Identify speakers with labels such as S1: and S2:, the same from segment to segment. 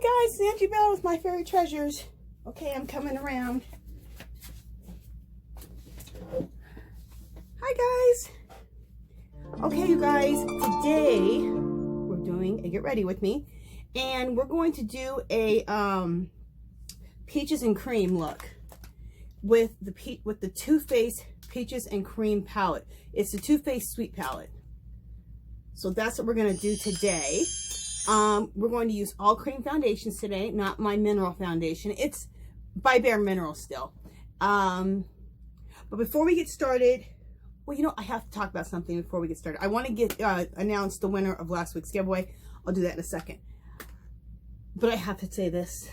S1: Hi guys, it's Angie Bell with My Fairy Treasures. Okay, I'm coming around. Hi guys. Okay, you guys, today we're doing a get ready with me, and we're going to do a peaches and cream look with the Too Faced Peaches and Cream palette. It's the Too Faced Sweet palette. So that's what we're going to do today. We're going to use all cream foundations today, not my mineral foundation. It's by BAREMINERALS still. But before we get started, well, you know, I have to talk about something before we get started. I want to announce the winner of last week's giveaway. I'll do that in a second. But I have to say this.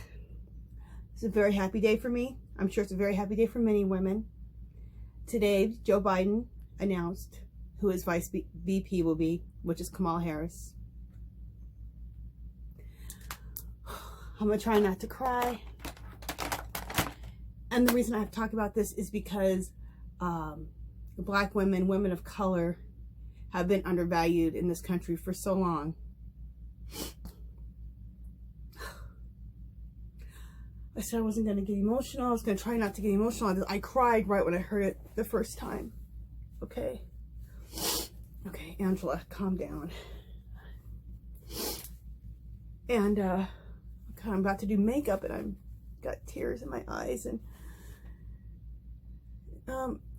S1: It's a very happy day for me. I'm sure it's a very happy day for many women. Today, Joe Biden announced who his vice VP will be, which is Kamala Harris. I'm going to try not to cry. And the reason I have to talk about this is because Black women, women of color, have been undervalued in this country for so long. I said I wasn't going to get emotional. I was going to try not to get emotional. I cried right when I heard it the first time. Okay. Okay, Angela, calm down. And I'm about to do makeup and I've got tears in my eyes, and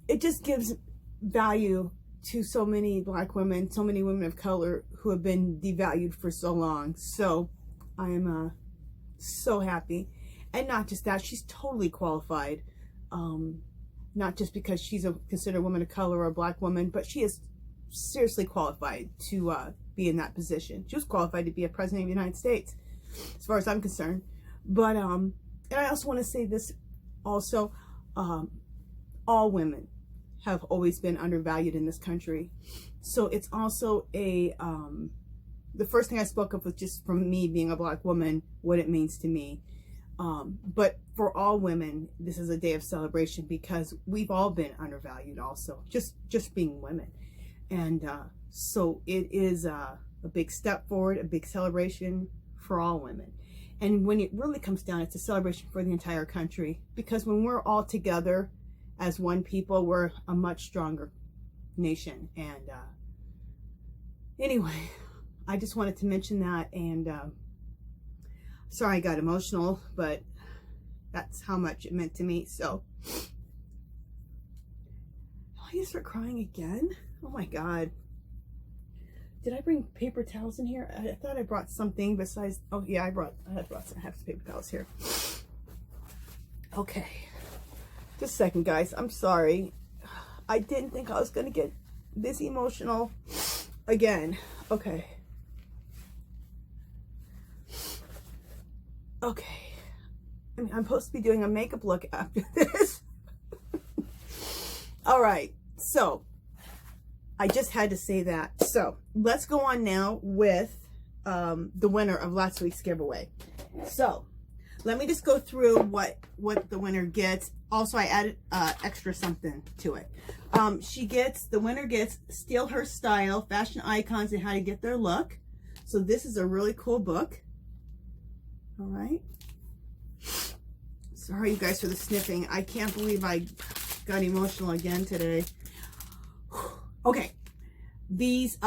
S1: it just gives value to so many Black women, so many women of color who have been devalued for so long. So I am so happy. And not just that, she's totally qualified. Not just because she's considered a woman of color or a Black woman, but she is seriously qualified to be in that position. She was qualified to be a president of the United States, as far as I'm concerned. But and I also want to say this also, all women have always been undervalued in this country. So it's also a the first thing I spoke of was just from me being a Black woman, what it means to me. But for all women, this is a day of celebration because we've all been undervalued also, just being women. And so it is a big step forward, a big celebration for all women. And when it really comes down, it's a celebration for the entire country, because when we're all together as one people, we're a much stronger nation. And anyway, I just wanted to mention that. And sorry I got emotional, but that's how much it meant to me. So I need to start crying again. Oh my God. Did I bring paper towels in here? I thought I brought something besides. Oh yeah, I have some paper towels here. Okay. Just a second, guys. I'm sorry. I didn't think I was going to get this emotional again. Okay. Okay. I mean, I'm supposed to be doing a makeup look after this. All right. So I just had to say that. So let's go on now with the winner of last week's giveaway. So let me just go through what the winner gets. Also, I added extra something to it. The winner gets Steal Her Style, Fashion Icons and How to Get Their Look. So this is a really cool book. All right. Sorry, you guys, for the sniffing. I can't believe I got emotional again today. Okay, these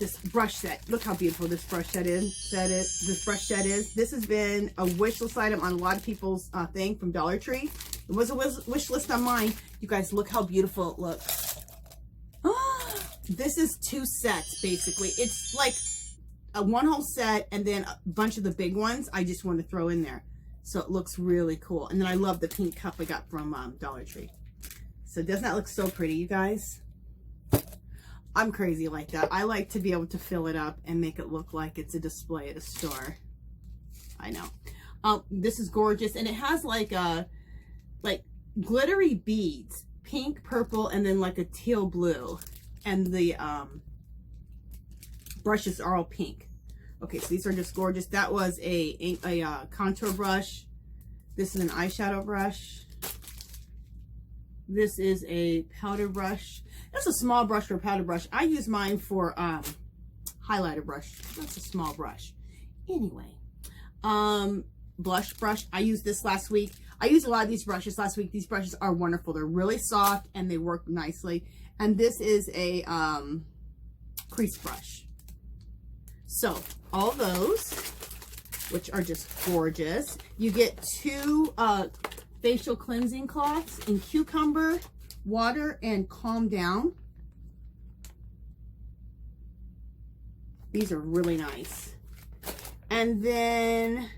S1: this brush set. Look how beautiful this brush set is. This brush set is. This has been a wish list item on a lot of people's thing from Dollar Tree. It was a wish list on mine. You guys, look how beautiful it looks. This is 2 sets basically. It's like a one whole set and then a bunch of the big ones I just want to throw in there. So it looks really cool. And then I love the pink cup I got from Dollar Tree. So doesn't that look so pretty, you guys? I'm crazy like that. I like to be able to fill it up and make it look like it's a display at a store. I know. This is gorgeous, and it has like glittery beads, pink, purple, and then like a teal blue. And the brushes are all pink. Okay, so these are just gorgeous. That was a contour brush. This is an eyeshadow brush. This is a powder brush. That's a small brush for a powder brush. I use mine for highlighter brush. That's a small brush. Anyway, blush brush. I used this last week. I used a lot of these brushes last week. These brushes are wonderful. They're really soft and they work nicely. And this is a crease brush. So all those, which are just gorgeous. You get 2 facial cleansing cloths in cucumber, water, and calm down. These are really nice. And then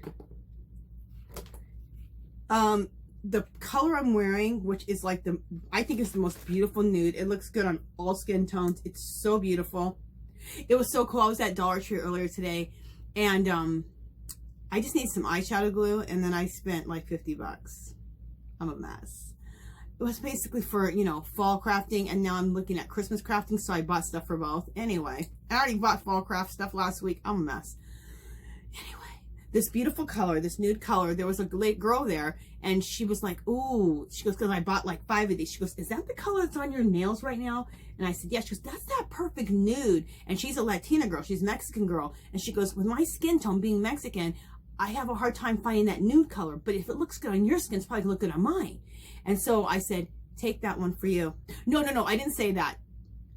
S1: the color I'm wearing, which is like I think is the most beautiful nude. It looks good on all skin tones. It's so beautiful. It was so cool. I was at Dollar Tree earlier today, and I just need some eyeshadow glue, and then I spent like 50 bucks. I'm a mess. It was basically for, you know, fall crafting, and now I'm looking at Christmas crafting, so I bought stuff for both. Anyway, I already bought fall craft stuff last week. I'm a mess. Anyway, this beautiful color, this nude color, there was a girl there, and she was like, ooh, she goes, because I bought like 5 of these. She goes, is that the color that's on your nails right now? And I said, yeah. She goes, that's that perfect nude. And she's a Latina girl. She's a Mexican girl. And she goes, with my skin tone being Mexican, I have a hard time finding that nude color, but if it looks good on your skin, it's probably gonna look good on mine. And so I said, take that one for you. No, I didn't say that.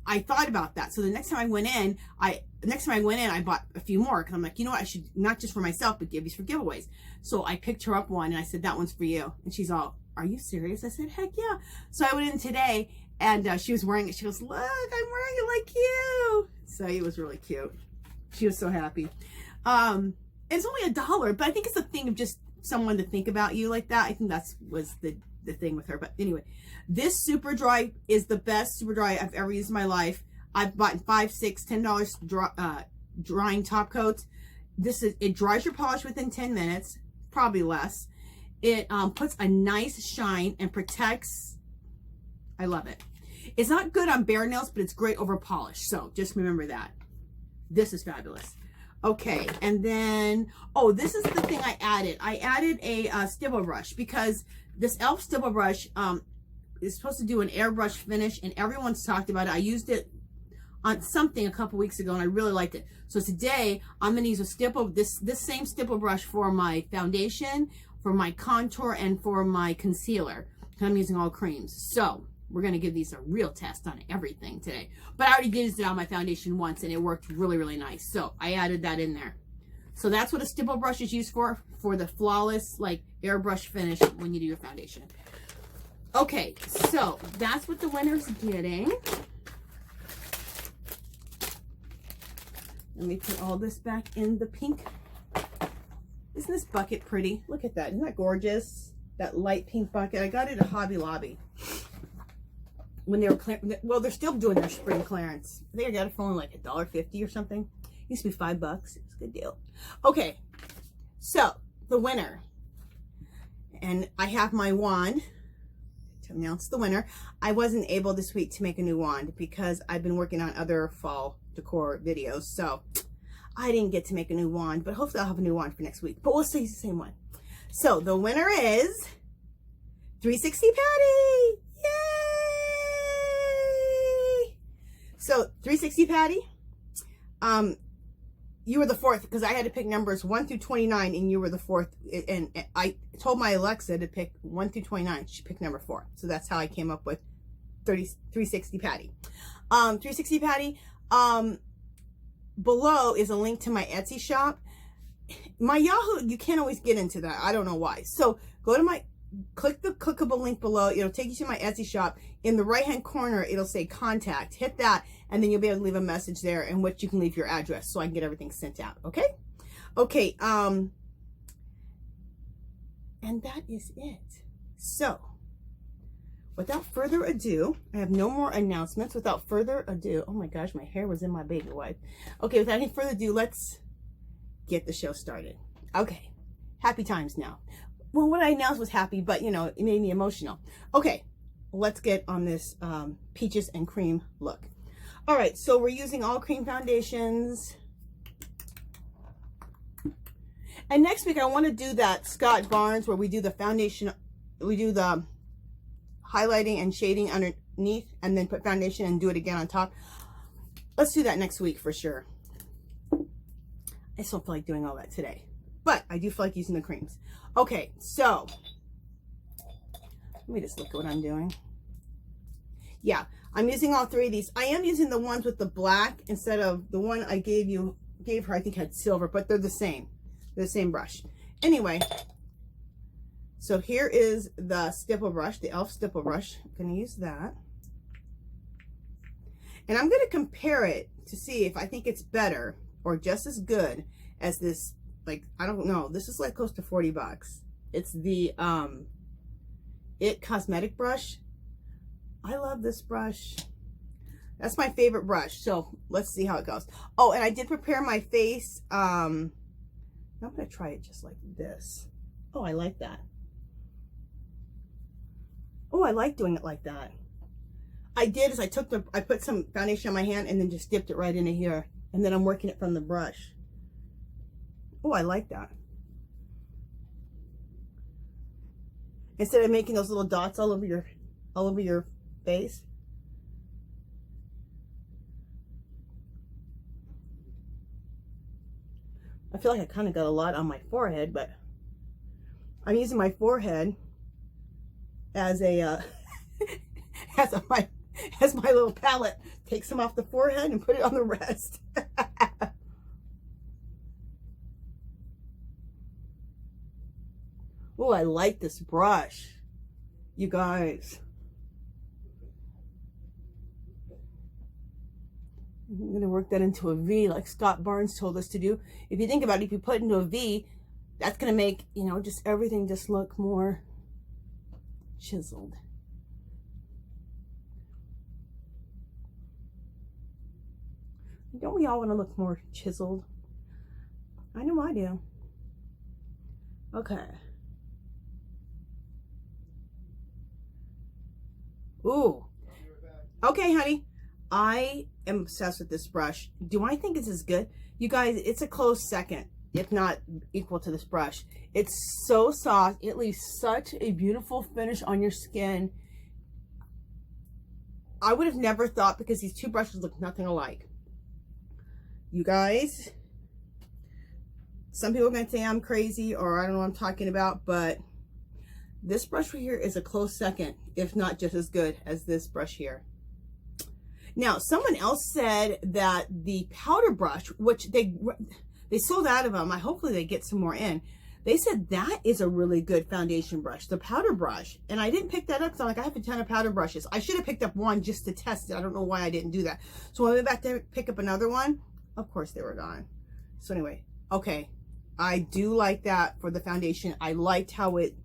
S1: I thought about that. So the next time I went in, I bought a few more, because I'm like, you know what, I should, not just for myself, but give these for giveaways. So I picked her up one, and I said, that one's for you. And she's all, are you serious? I said, heck yeah. So I went in today, and she was wearing it. She goes, look, I'm wearing it like you. So it was really cute. She was so happy. It's only $1, but I think it's a thing of just someone to think about you like that. I think that was the thing with her. But anyway, this super dry is the best super dry I've ever used in my life. I've bought $5, $6, $10 drying top coats. It dries your polish within 10 minutes, probably less. It puts a nice shine and protects. I love it. It's not good on bare nails, but it's great over polish. So just remember that. This is fabulous. Okay, and then, oh, this is the thing I added. I added a stipple brush, because this e.l.f. stipple brush is supposed to do an airbrush finish, and everyone's talked about it. I used it on something a couple weeks ago, and I really liked it. So today, I'm going to use a stipple, this same stipple brush for my foundation, for my contour, and for my concealer. I'm using all creams. So we're going to give these a real test on everything today. But I already did it on my foundation once, and it worked really, really nice. So I added that in there. So that's what a stipple brush is used for the flawless, like, airbrush finish when you do your foundation. Okay, so that's what the winner's getting. Let me put all this back in the pink. Isn't this bucket pretty? Look at that. Isn't that gorgeous? That light pink bucket. I got it at Hobby Lobby. When they were well, they're still doing their spring clearance. I think I got it for only like $1.50 or something. It used to be $5. It was a good deal. Okay, so the winner, and I have my wand to announce the winner. I wasn't able this week to make a new wand because I've been working on other fall decor videos, so I didn't get to make a new wand. But hopefully I'll have a new wand for next week. But we'll still use the same one. So the winner is 360 Patty. So 360 Patty, you were the 4th, because I had to pick numbers 1 through 29, and you were the 4th. And I told my Alexa to pick 1 through 29. She picked number 4. So that's how I came up with 360 Patty. 360 Patty. Below is a link to my Etsy shop. My Yahoo, you can't always get into that. I don't know why. So go to click the clickable link below. It'll take you to my Etsy shop. In the right hand corner, it'll say contact. Hit that, and then you'll be able to leave a message there in which you can leave your address so I can get everything sent out. Okay? Okay, and that is it. So without further ado, I have no more announcements. Without further ado, oh my gosh, my hair was in my baby wipe. Okay, without any further ado, let's get the show started. Okay, happy times now. Well, what I announced was happy, but, you know, it made me emotional. Okay, let's get on this peaches and cream look. All right, so we're using all cream foundations. And next week, I want to do that Scott Barnes where we do the foundation, we do the highlighting and shading underneath, and then put foundation and do it again on top. Let's do that next week for sure. I just don't feel like doing all that today. but I do feel like using the creams. Okay, so let me just look at what I'm doing. Yeah, I'm using all three of these. I am using the ones with the black instead of the one I gave her, I think had silver, but they're the same. They're the same brush. Anyway, so here is the stipple brush, the e.l.f. stipple brush. I'm going to use that. And I'm going to compare it to see if I think it's better or just as good as this, like, I don't know. This is like close to 40 bucks. It's the IT Cosmetic brush. I love this brush. That's my favorite brush. So let's see how it goes. Oh, and I did prepare my face. I'm going to try it just like this. Oh, I like that. Oh, I like doing it like that. I did is I put some foundation on my hand and then just dipped it right into here. And then I'm working it from the brush. Oh, I like that. Instead of making those little dots all over your face. I feel like I kind of got a lot on my forehead, but I'm using my forehead as a as my little palette. Take some off the forehead and put it on the rest. Oh, I like this brush, you guys. I'm going to work that into a V like Scott Barnes told us to do. If you think about it, if you put it into a V, that's going to make, you know, just everything just look more chiseled. Don't we all want to look more chiseled? I know I do. Okay. Ooh. Okay, honey. I am obsessed with this brush. Do I think it's as good? You guys, it's a close second, if not equal to this brush. It's so soft. It leaves such a beautiful finish on your skin. I would have never thought, because these two brushes look nothing alike. You guys, some people are going to say I'm crazy or I don't know what I'm talking about, but this brush right here is a close second, if not just as good as this brush here. Now, someone else said that the powder brush, which they sold out of them, hopefully they get some more in. They said that is a really good foundation brush, the powder brush. And I didn't pick that up because I'm like, I have a ton of powder brushes. I should have picked up one just to test it. I don't know why I didn't do that. So when I went back to pick up another one, of course they were gone. So anyway, okay. I do like that for the foundation. I liked how it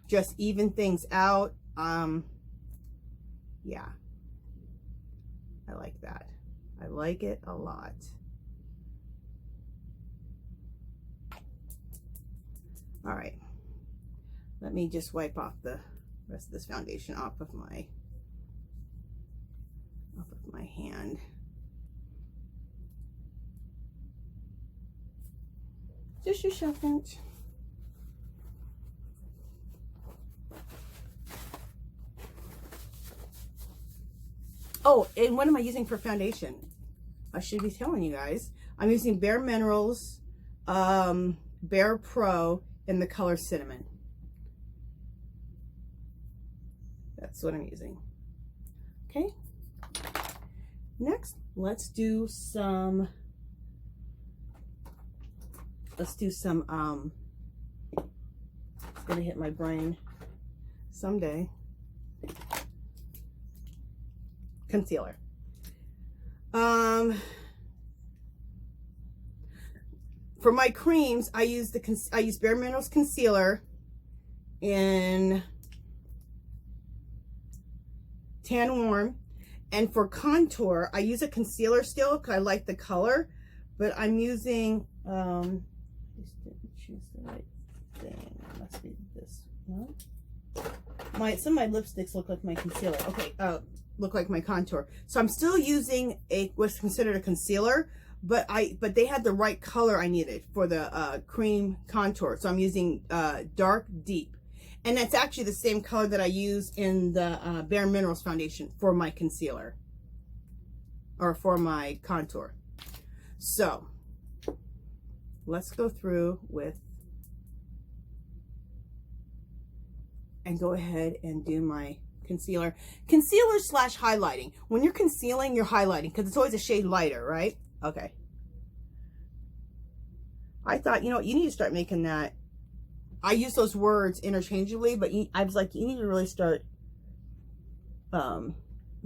S1: just evened things out. Yeah. I like that. I like it a lot. All right. Let me just wipe off the rest of this foundation off of my hand. Just a second. Oh, and what am I using for foundation? I should be telling you guys. I'm using Bare Minerals, Bare Pro in the color Cinnamon. That's what I'm using. Okay. Next, let's do some. It's gonna hit my brain someday. Concealer. For my creams, I use Bare Minerals concealer in Tan Warm, and for contour, I use a concealer still because I like the color, but I'm using I just didn't choose the right thing. It must be this one. Some of my lipsticks look like my concealer. Okay, look like my contour. So I'm still using what's considered a concealer, but they had the right color I needed for the cream contour. So I'm using Dark Deep, and that's actually the same color that I use in the Bare Minerals foundation for my concealer or for my contour. So let's go through with and go ahead and do my concealer slash highlighting. When you're concealing, you're highlighting because it's always a shade lighter, right? Okay. I thought, you know what, you need to start making that. I use those words interchangeably, but I was like, you need to really start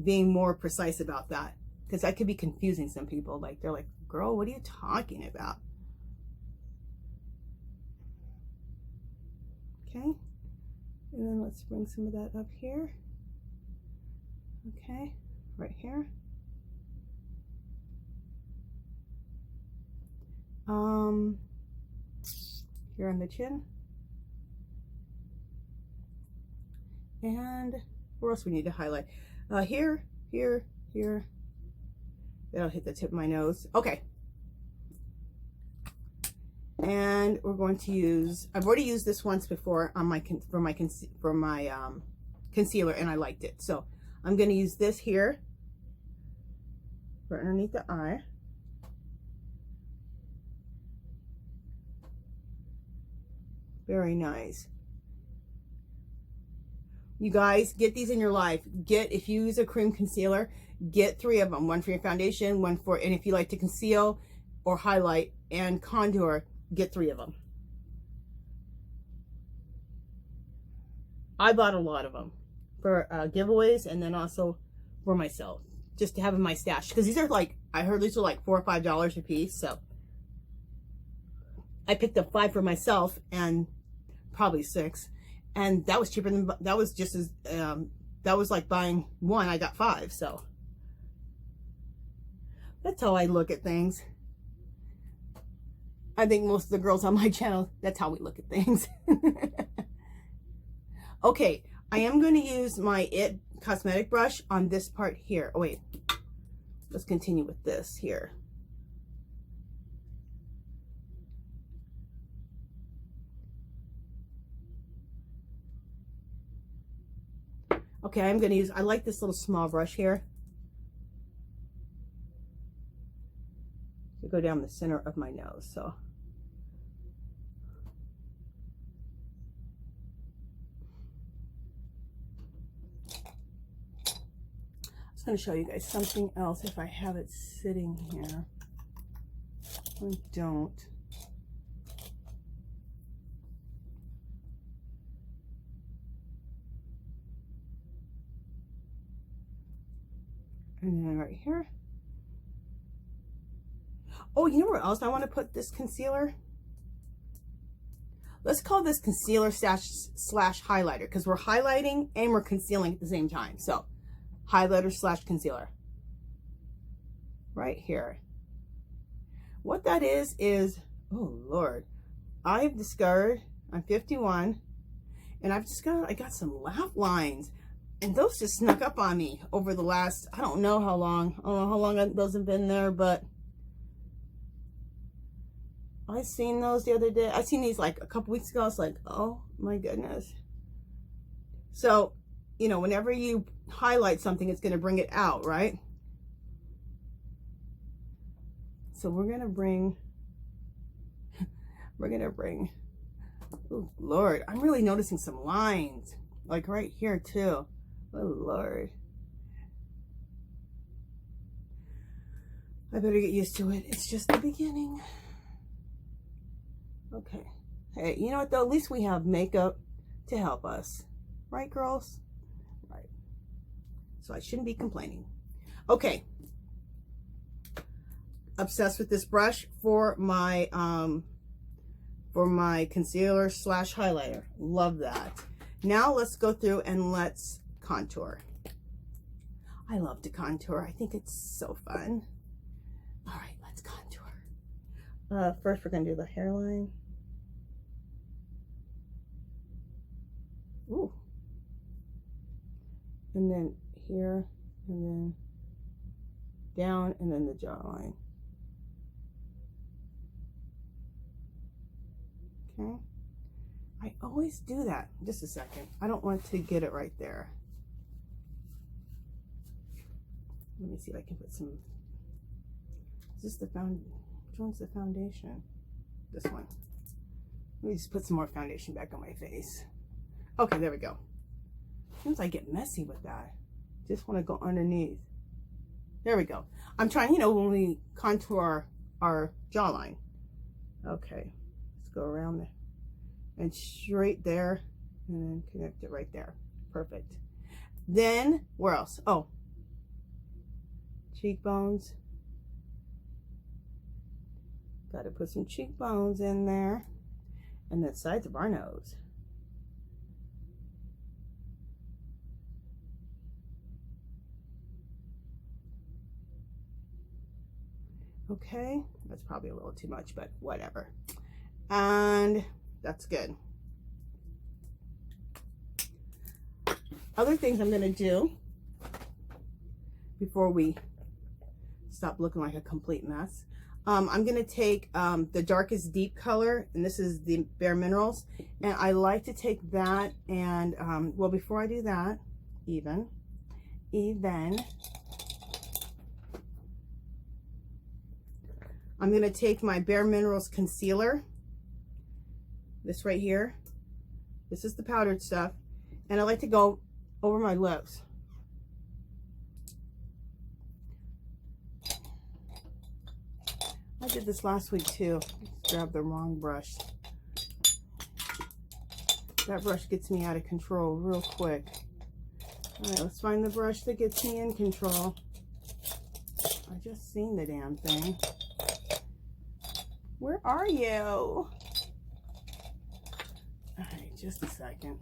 S1: being more precise about that, because that could be confusing some people. Like, they're like, girl, what are you talking about? Okay, and then let's bring some of that up here. Okay, right here. Here on the chin. And where else we need to highlight? Here, here, here. That'll hit the tip of my nose. Okay. And we're going to use, I've already used this once before on my concealer, and I liked it. So I'm going to use this here for underneath the eye. Very nice. You guys, get these in your life. If you use a cream concealer, get 3 of them. One for your foundation, one for, and if you like to conceal or highlight and contour, get 3 of them. I bought a lot of them for giveaways, and then also for myself, just to have in my stash. Because these are like, I heard these are like $4 or $5 a piece. So I picked up 5 for myself, and probably 6. And that was cheaper than, that was just as, that was like buying 1, I got 5. So that's how I look at things. I think most of the girls on my channel, that's how we look at things. Okay, I am going to use my IT cosmetic brush on this part here. Oh wait, let's continue with this here. Okay, I'm going to use, I like this little small brush here to go down the center of my nose. So I was going to show you guys something else if I have it sitting here. I don't. And then right here. Oh, you know where else I want to put this concealer? Let's call this concealer slash highlighter, because we're highlighting and we're concealing at the same time. So highlighter slash concealer. Right here. What that is, oh Lord, I've discovered, I'm 51, and I've discovered I got some laugh lines. And those just snuck up on me over the last, I don't know how long. I don't know how long those have been there, but I seen those the other day. I seen these like a couple weeks ago. I was like, oh my goodness. So, you know, whenever you highlight something, it's going to bring it out, right? So we're going to bring, oh Lord, I'm really noticing some lines, like right here too. Oh Lord. I better get used to it. It's just the beginning. Okay. Hey, you know what though? At least we have makeup to help us. Right, girls? Right. So I shouldn't be complaining. Okay. Obsessed with this brush for my concealer slash highlighter. Love that. Now let's go through and let's contour. I love to contour. I think it's so fun. All right, let's contour. First, we're going to do the hairline. Ooh. And then here, and then down, and then the jawline. Okay. I always do that. Just a second. I don't want to get it right there. Let me see if I can put some. Is this the which one's the foundation? this one. Let me just put some more foundation back on my face. Okay, there we go. Sometimes I get messy with that. Just want to go underneath. There we go. I'm trying, you know, when we contour our jawline. Okay, let's go around there and straight there, and then connect it right there. Perfect. Then where else? Oh, cheekbones. Got to put some cheekbones in there, and the sides of our nose. Okay, that's probably a little too much, but whatever. And that's good. Other things I'm going to do before we stop looking like a complete mess. I'm going to take the darkest deep color, and this is the Bare Minerals. And I like to take that and, well, before I do that, even, I'm going to take my Bare Minerals concealer, this right here. This is the powdered stuff. And I like to go over my lips. I did this last week too. Grabbed the wrong brush. That brush gets me out of control real quick. All right, let's find the brush that gets me in control. I just seen the damn thing. Where are you? All right, just a second.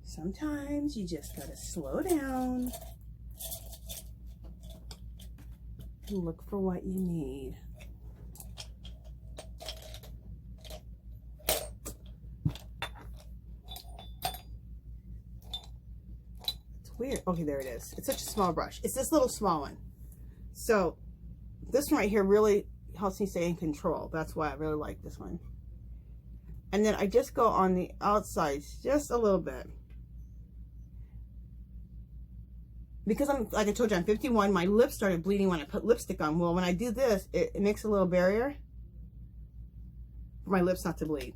S1: Sometimes you just gotta slow down and look for what you need. It's weird. Okay, there it is. It's such a small brush. It's this little small one. So this one right here really helps me stay in control. That's why I really like this one. And then I just go on the outsides just a little bit. Because I'm, like I told you, I'm 51, my lips started bleeding when I put lipstick on. Well, when I do this, it makes a little barrier for my lips not to bleed.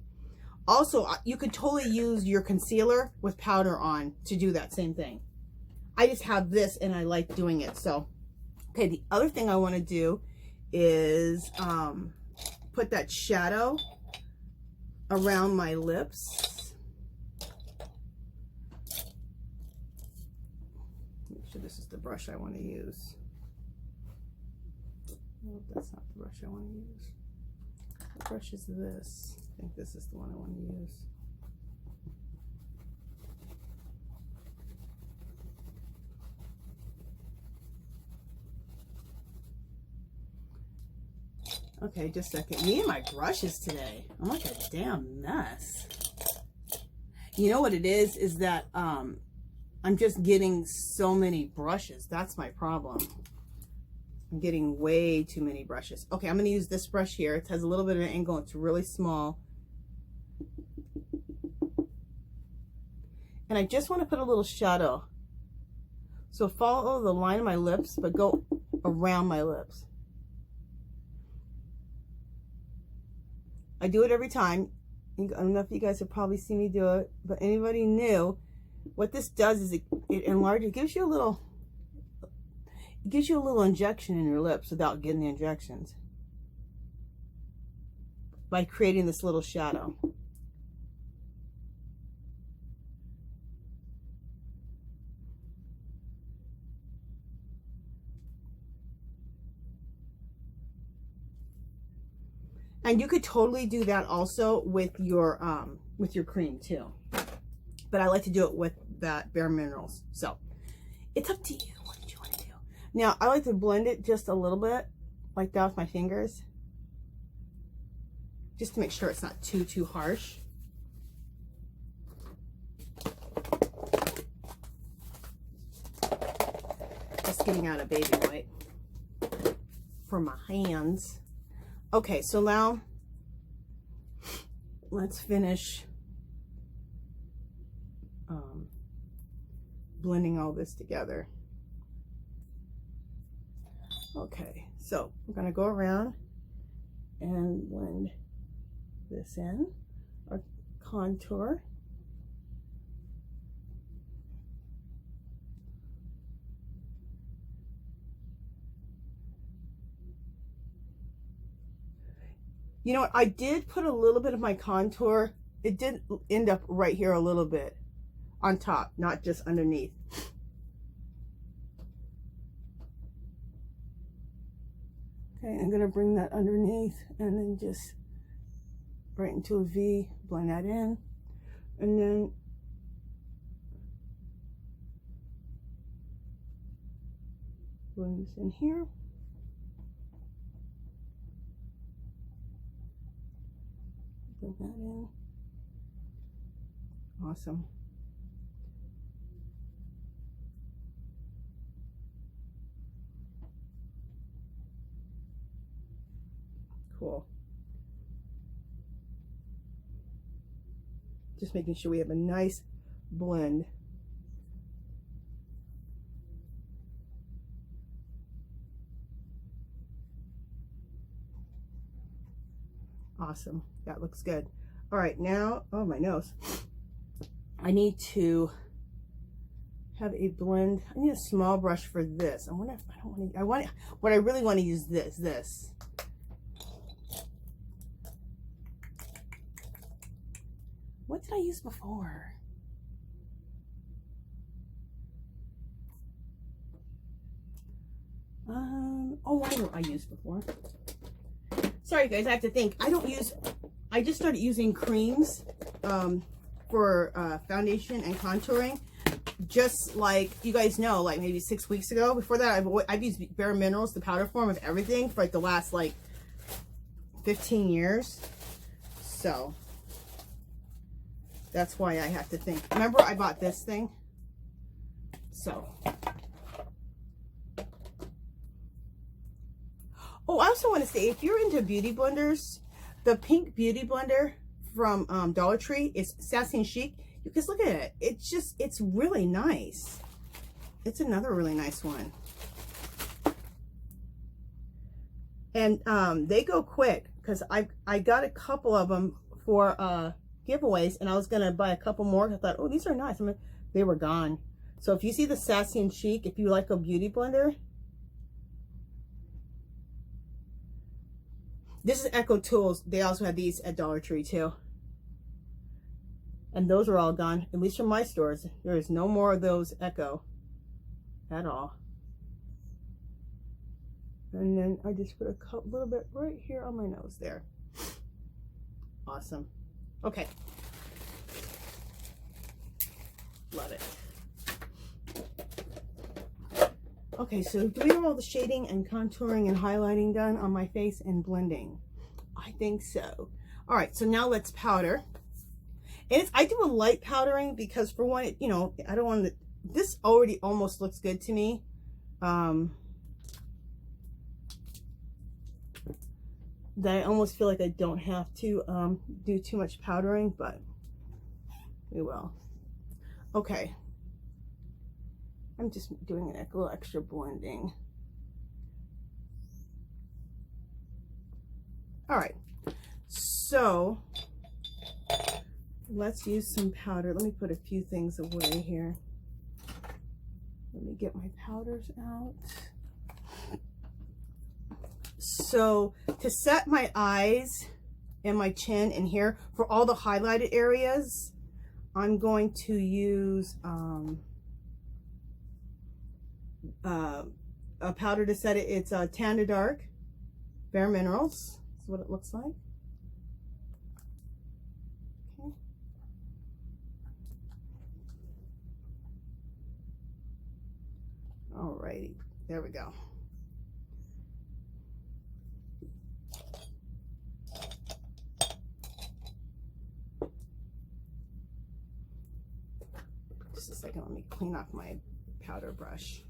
S1: Also, you could totally use your concealer with powder on to do that same thing. I just have this and I like doing it. So, okay, the other thing I want to do is put that shadow around my lips. Make sure this is the brush I want to use. No, that's not the brush I want to use. What brush is this? I think this is the one I want to use. Okay, just a second. Me and my brushes today. I'm like a damn mess. You know what it is that I'm just getting so many brushes. That's my problem. I'm getting way too many brushes. Okay, I'm going to use this brush here. It has a little bit of an angle. It's really small. And I just want to put a little shadow. So follow the line of my lips, but go around my lips. I do it every time. I don't know if you guys have probably seen me do it, but anybody new, what this does is it enlarges, it gives you a little injection in your lips without getting the injections by creating this little shadow. And you could totally do that also with your cream too. But I like to do it with that Bare Minerals. So it's up to you. What do you want to do? Now I like to blend it just a little bit like that with my fingers. Just to make sure it's not too harsh. Just getting out a baby wipe for my hands. Okay, so now let's finish blending all this together. Okay, So we're going to go around and blend this in, our contour. You know what, I did put a little bit of my contour. It did end up right here a little bit on top, not just underneath. Okay, I'm gonna bring that underneath and then just right into a V, blend that in, and then blend this in here. Blend that in. Awesome. Cool. Just making sure we have a nice blend. Awesome. That looks good. All right, now, oh, my nose. I need to have a blend. I need a small brush for this. I wonder if I don't want to, what I really want to use this. What did I use before? Oh, what did I use before? Sorry guys, I have to think. I just started using creams for foundation and contouring. Just like you guys know, like maybe 6 weeks ago. Before that, I've used BAREMINERALS, the powder form of everything, for like the last like 15 years. So that's why I have to think. Remember, I bought this thing. So. Oh, I also want to say, if you're into beauty blenders, the pink beauty blender from Dollar Tree is Sassy and Chic. Because look at it. It's really nice. It's another really nice one. And they go quick because I got a couple of them for giveaways, and I was going to buy a couple more. I thought, oh, these are nice. They were gone. So if you see the Sassy and Chic, if you like a beauty blender, this is Echo Tools. They also have these at Dollar Tree too. And those are all gone, at least from my stores. There is no more of those Echo at all. And then I just put a little bit right here on my nose there. Awesome. Okay. Love it. Okay, so do we have all the shading and contouring and highlighting done on my face and blending? I think so. All right, so now let's powder. And I do a light powdering because for one, you know, I don't want to, this already almost looks good to me. That I almost feel like I don't have to do too much powdering, but we will. Okay. I'm just doing a little extra blending. All right. So let's use some powder. Let me put a few things away here. Let me get my powders out. So to set my eyes and my chin in here, for all the highlighted areas, I'm going to use a powder to set it. It's Tan to Dark, BAREMINERALS. This is what it looks like. Okay. Alrighty, there we go. Just a second, let me clean off my powder brush,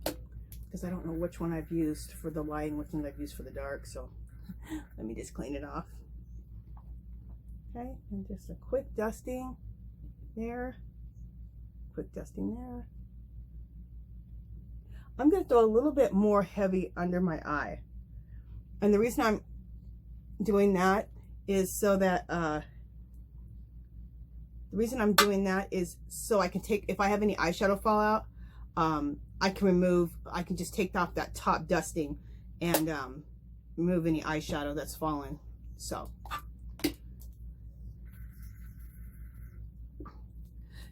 S1: because I don't know which one I've used for the light and which one I've used for the dark, so let me just clean it off. Okay, and just a quick dusting there, quick dusting there. I'm going to throw a little bit more heavy under my eye. And the reason I'm doing that is so that, so I can take, if I have any eyeshadow fallout, I can just take off that top dusting and remove any eyeshadow that's fallen. So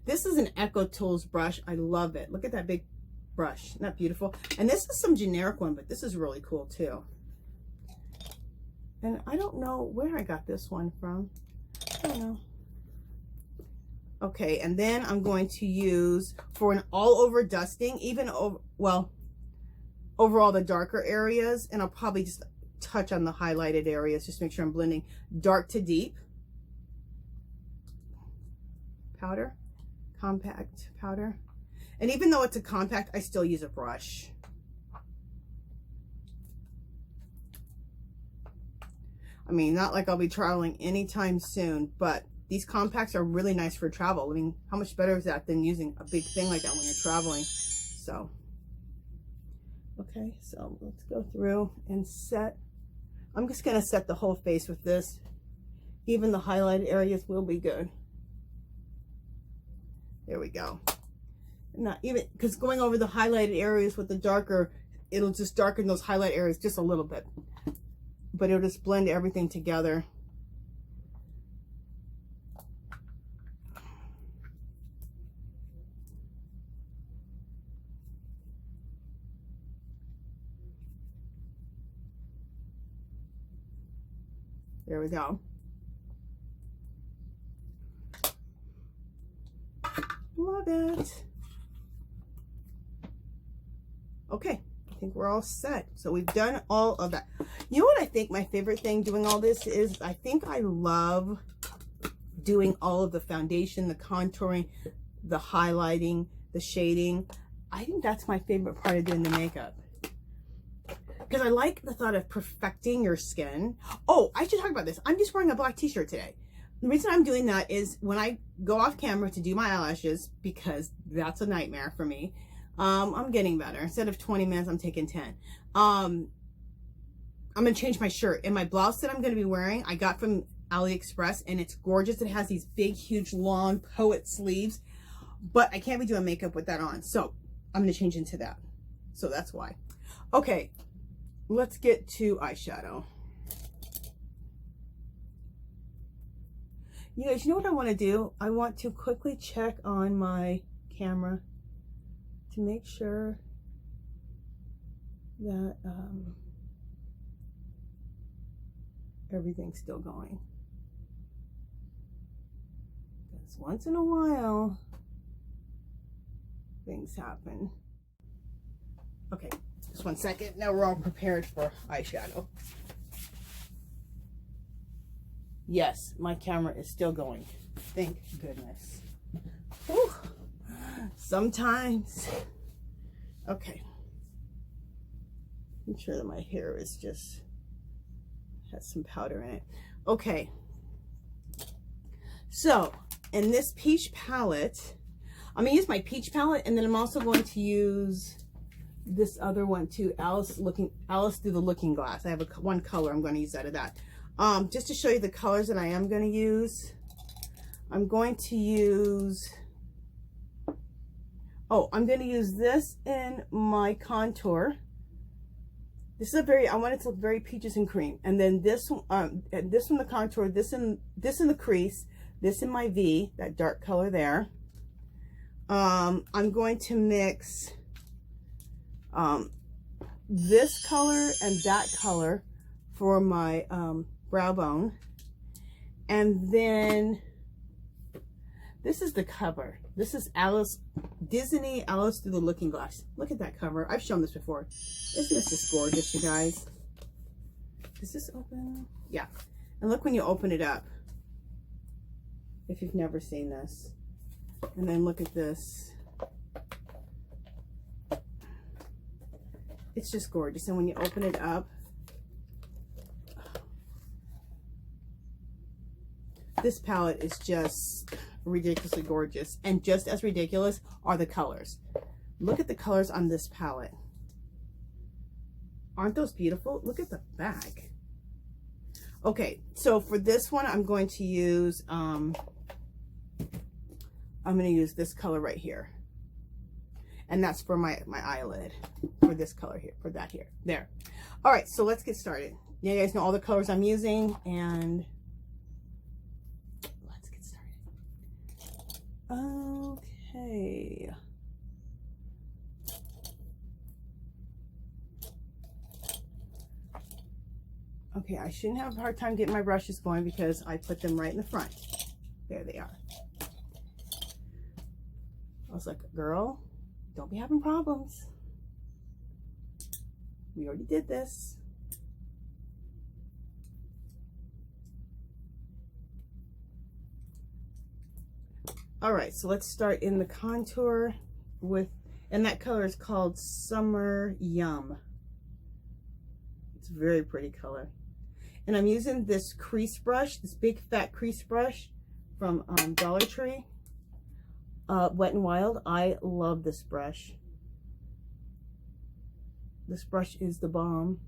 S1: this is an Echo Tools brush. I love it. Look at that big brush. Isn't that beautiful? And this is some generic one, but this is really cool too. And I don't know where I got this one from. I don't know. Okay, and then I'm going to use, for an all over dusting, even over, well, over all the darker areas, and I'll probably just touch on the highlighted areas, just make sure I'm blending dark to deep. Powder, compact powder. And even though it's a compact, I still use a brush. I mean, not like I'll be traveling anytime soon, but these compacts are really nice for travel. I mean, how much better is that than using a big thing like that when you're traveling? So, okay, so let's go through and set. I'm just gonna set the whole face with this. Even the highlighted areas will be good. There we go. Not even, because going over the highlighted areas with the darker, it'll just darken those highlight areas just a little bit. But it'll just blend everything together. There we go. Love it. Okay, I think we're all set. So we've done all of that. You know what I think my favorite thing doing all this is? I think I love doing all of the foundation, the contouring, the highlighting, the shading. I think that's my favorite part of doing the makeup. Because I like the thought of perfecting your skin. Oh, I should talk about this. I'm just wearing a black t-shirt today. The reason I'm doing that is when I go off camera to do my eyelashes, because that's a nightmare for me. I'm getting better. Instead of 20 minutes, I'm taking 10. I'm going to change my shirt. And my blouse that I'm going to be wearing, I got from AliExpress, and it's gorgeous. It has these big, huge, long poet sleeves. But I can't be doing makeup with that on. So I'm going to change into that. So that's why. Okay. Let's get to eyeshadow. You guys, you know what I want to do? I want to quickly check on my camera to make sure that everything's still going. Because once in a while, things happen. Okay. Just 1 second. Now we're all prepared for eyeshadow. Yes, my camera is still going. Thank goodness. Whew. Sometimes. Okay. I'm sure that my hair is just has some powder in it. Okay. So, in this peach palette, I'm going to use my peach palette, and then I'm also going to use this other one too, Alice Through the Looking Glass. I have one color. I'm going to use out of that. Just to show you the colors that I am going to use. I'm going to use, I'm going to use this in my contour. This is I want it to look very peaches and cream. And then this one the contour, this in the crease, this in my V, that dark color there. I'm going to mix this color and that color for my brow bone. And then this is the cover. This is Disney Alice Through the Looking Glass. Look at that cover. I've shown this before. Isn't this just gorgeous, you guys? Is this open? Yeah. And look when you open it up, if you've never seen this. And then look at this. It's just gorgeous. And when you open it up, this palette is just ridiculously gorgeous. And just as ridiculous are the colors. Look at the colors on this palette. Aren't those beautiful? Look at the back. Okay, so for this one, I'm going to use, I'm going to use this color right here. And that's for my eyelid, for this color here, for that here, there. All right, so let's get started. You guys know all the colors I'm using, and let's get started. Okay. Okay, I shouldn't have a hard time getting my brushes going because I put them right in the front. There they are. I was like, girl, don't be having problems. We already did this. All right, so let's start in the contour with, and that color is called Summer Yum. It's a very pretty color. And I'm using this crease brush, this big fat crease brush from Dollar Tree, Wet n Wild. I love this brush. This brush is the bomb.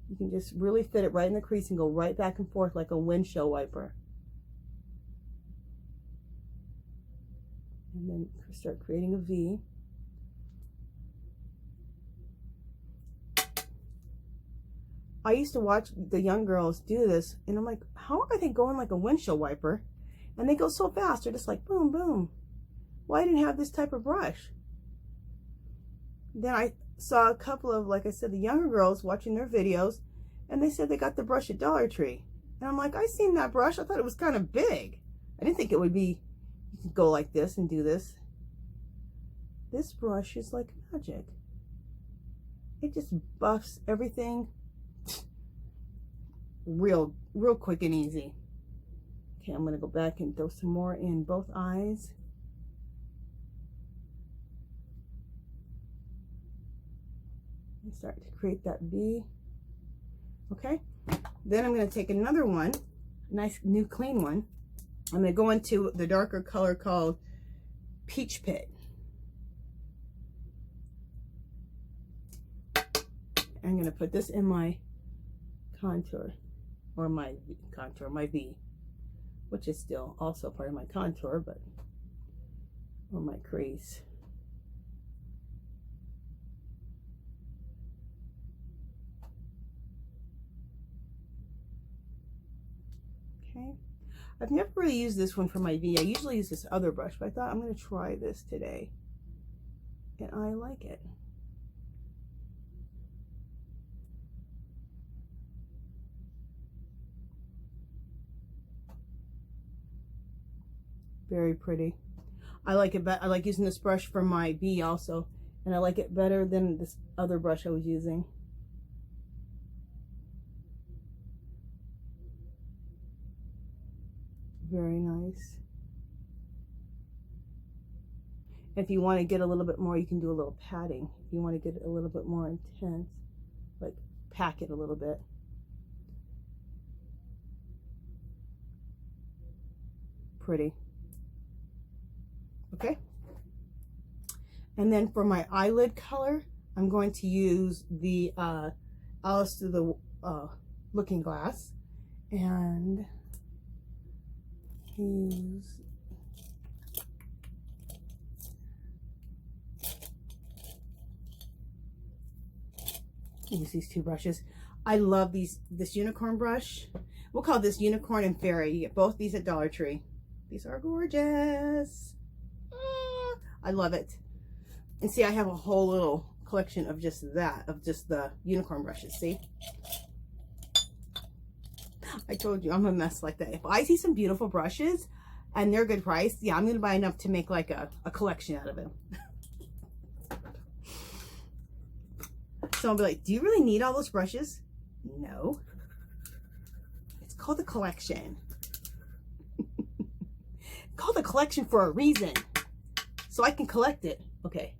S1: You can just really fit it right in the crease and go right back and forth like a windshield wiper. And then start creating a V. I used to watch the young girls do this, and I'm like, how are they going like a windshield wiper? And they go so fast, they're just like boom, boom. Well, I didn't have this type of brush. Then I saw a couple of, like I said, the younger girls watching their videos, and they said they got the brush at Dollar Tree. And I'm like, I seen that brush. I thought it was kind of big. I didn't think it would be, you could go like this and do this. This brush is like magic. It just buffs everything real quick and easy. Okay, I'm going to go back and throw some more in both eyes. And start to create that V. Okay, then I'm going to take another one, nice new clean one. I'm going to go into the darker color called Peach Pit. I'm going to put this in my contour, or my contour, my V, which is still also part of my contour, but, or my crease. Okay, I've never really used this one for my V. I usually use this other brush, but I thought I'm going to try this today, and I like it. Very pretty. I like it better. I like using this brush for my B also, and I like it better than this other brush I was using. Very nice. If you want to get a little bit more, you can do a little padding. If you want to get it a little bit more intense, like pack it a little bit. Pretty. Okay, and then for my eyelid color, I'm going to use the Alice Through the Looking Glass, and use these two brushes. I love this unicorn brush. We'll call this Unicorn and Fairy. You get both these at Dollar Tree. These are gorgeous. I love it. And see, I have a whole little collection of just that, of just the unicorn brushes. See? I told you I'm a mess like that. If I see some beautiful brushes and they're good price, yeah, I'm going to buy enough to make like a collection out of it. So I'll be like, do you really need all those brushes? No. It's called a collection. It's called a collection for a reason. So I can collect it. Okay.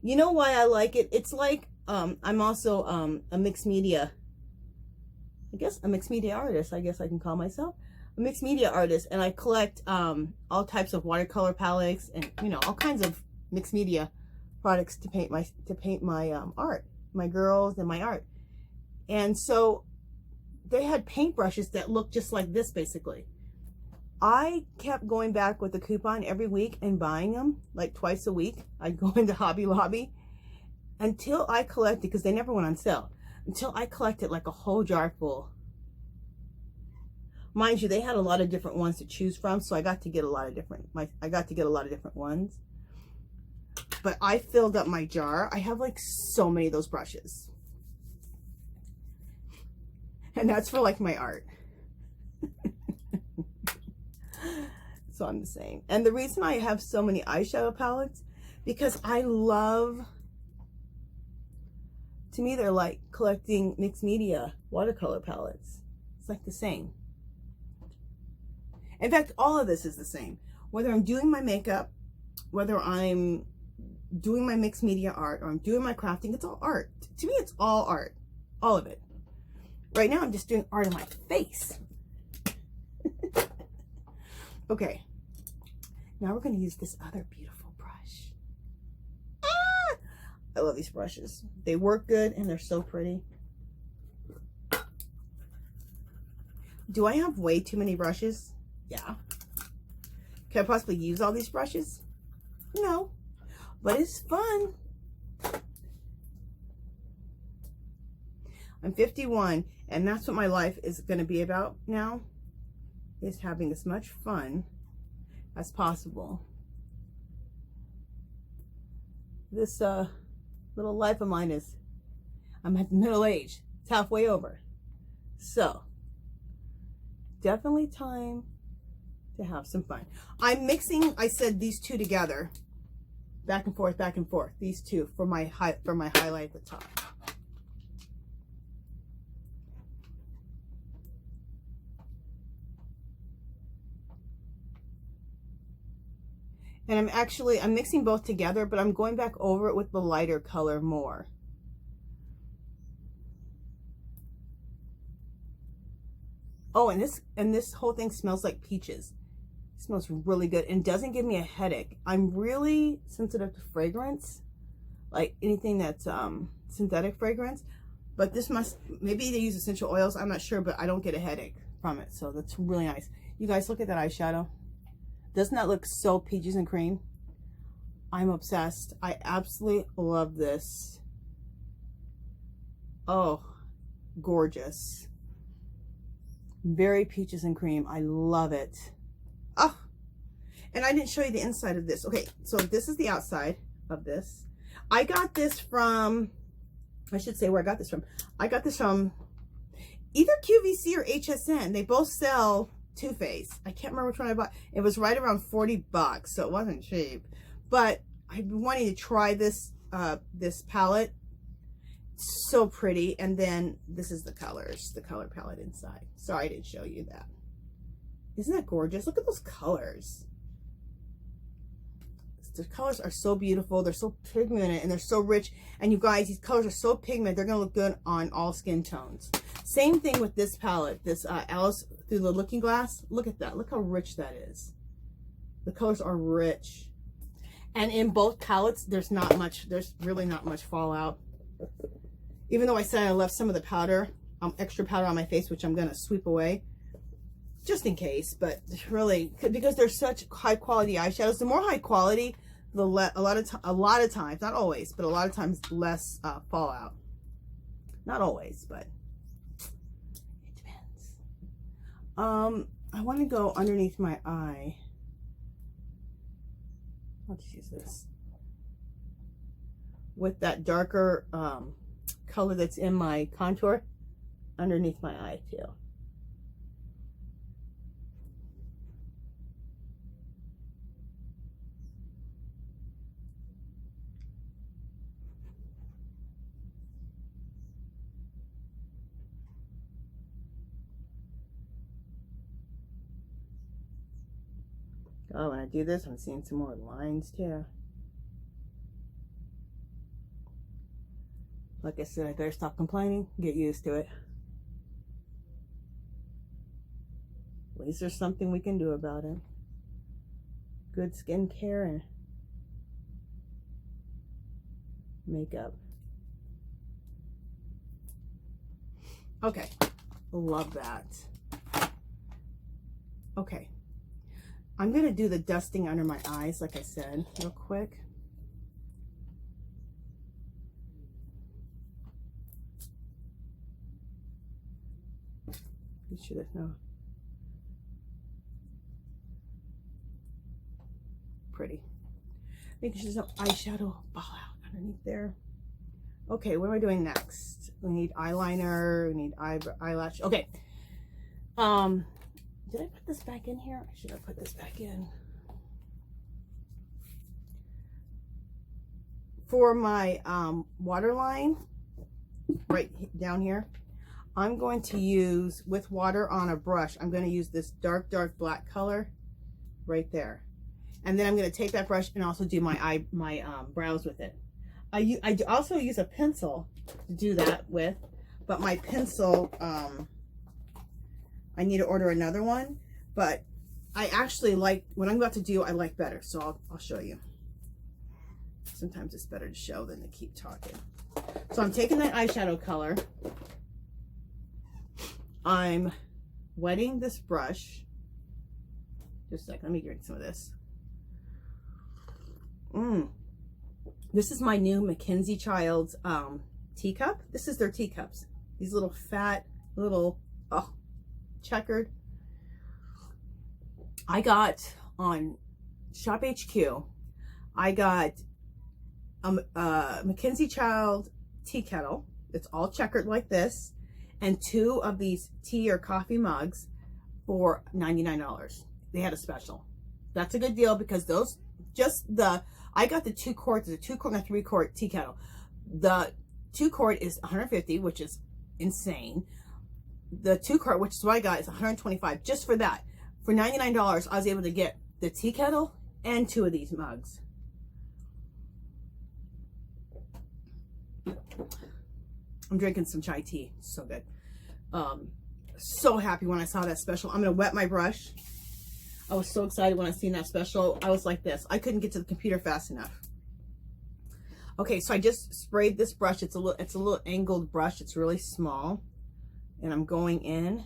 S1: You know why I like it? It's like, I'm also a mixed media, I guess a mixed media artist, I guess I can call myself. a mixed media artist, and I collect all types of watercolor palettes and, you know, all kinds of mixed media products to paint my art, my girls and my art. And so they had paintbrushes that looked just like this, basically. I kept going back with the coupon every week and buying them like twice a week. I'd go into Hobby Lobby until I collected, because they never went on sale, until I collected like a whole jar full. Mind you, they had a lot of different ones to choose from, so I got to get a lot of different ones. But I filled up my jar. I have like so many of those brushes. And that's for like my art. So I'm the same. And the reason I have so many eyeshadow palettes, because I love, to me they're like collecting mixed media watercolor palettes. It's like the same. In fact, all of this is the same. Whether I'm doing my makeup, whether I'm doing my mixed media art, or I'm doing my crafting, it's all art. To me, it's all art. All of it. Right now, I'm just doing art on my face. Okay. Now we're going to use this other beautiful brush. Ah! I love these brushes. They work good and they're so pretty. Do I have way too many brushes? Yeah. Can I possibly use all these brushes? No. But it's fun. I'm 51, and that's what my life is going to be about now, is having as much fun as possible. This little life of mine is, I'm at middle age. It's halfway over. So, definitely time to have some fun. I'm mixing, I said, these two together. Back and forth, these two for my highlight at the top. And I'm mixing both together, but I'm going back over it with the lighter color more. Oh, and this whole thing smells like peaches. It smells really good and doesn't give me a headache. I'm really sensitive to fragrance, like anything that's synthetic fragrance. But this maybe they use essential oils, I'm not sure, but I don't get a headache from it. So that's really nice. You guys, look at that eyeshadow. Doesn't that look so peaches and cream? I'm obsessed. I absolutely love this. Oh, gorgeous. Very peaches and cream. I love it. Oh, and I didn't show you the inside of this. Okay, so this is the outside of this. I got this from, I should say where I got this from. I got this from either QVC or HSN. They both sell Too Faced. I can't remember which one I bought. It was right around 40 bucks, so it wasn't cheap. But I've been wanting to try this this palette. It's so pretty. And then this is the colors, the color palette inside. Sorry I didn't show you that. Isn't that gorgeous? Look at those colors. The colors are so beautiful. They're so pigmented and they're so rich. And you guys, these colors are so pigmented. They're going to look good on all skin tones. Same thing with this palette, this Alice Through the Looking Glass. Look at that. Look how rich that is. The colors are rich. And in both palettes, there's really not much fallout. Even though I said I left some of the powder, extra powder on my face, which I'm going to sweep away. Just in case, but really, because they're such high quality eyeshadows, the more high quality, a lot of times, not always, but a lot of times less fallout. Not always, but it depends. I want to go underneath my eye. I'll just use this with that darker color that's in my contour underneath my eye too. Oh, when I do this, I'm seeing some more lines too. Like I said, I better stop complaining, get used to it. At least there's something we can do about it. Good skincare and makeup. Okay, love that. Okay, I'm gonna do the dusting under my eyes, like I said, real quick. You should have known. Pretty. Making sure there's no eyeshadow fall out underneath there. Okay, what am I doing next? We need eyeliner, we need eyelash. Okay. Did I put this back in here? I should have put this back in. For my waterline, right down here, I'm going to use, with water on a brush, I'm going to use this dark black color right there. And then I'm going to take that brush and also do my brows with it. I also use a pencil to do that with, but my pencil, I need to order another one, but I actually like, what I'm about to do, I like better. So I'll show you. Sometimes it's better to show than to keep talking. So I'm taking that eyeshadow color. I'm wetting this brush. Just a second, let me get some of this. This is my new Mackenzie Childs teacup. This is their teacups. These little fat, little, oh, checkered. I got on Shop HQ, I got a Mackenzie Child tea kettle. It's all checkered like this, and 2 of these tea or coffee mugs for $99. They had a special. That's a good deal because those, I got the 2 quart, the 2 quart and a 3 quart tea kettle. The 2 quart is $150, which is insane. The 2 quart, which is what I got, is $125 just for that. For $99, I was able to get the tea kettle and 2 of these mugs. I'm drinking some chai tea. So good. So happy when I saw that special. I'm gonna wet my brush. I was so excited when I seen that special. I was like this. I couldn't get to the computer fast enough. Okay, so I just sprayed this brush. It's a little angled brush. It's really small, and I'm going in.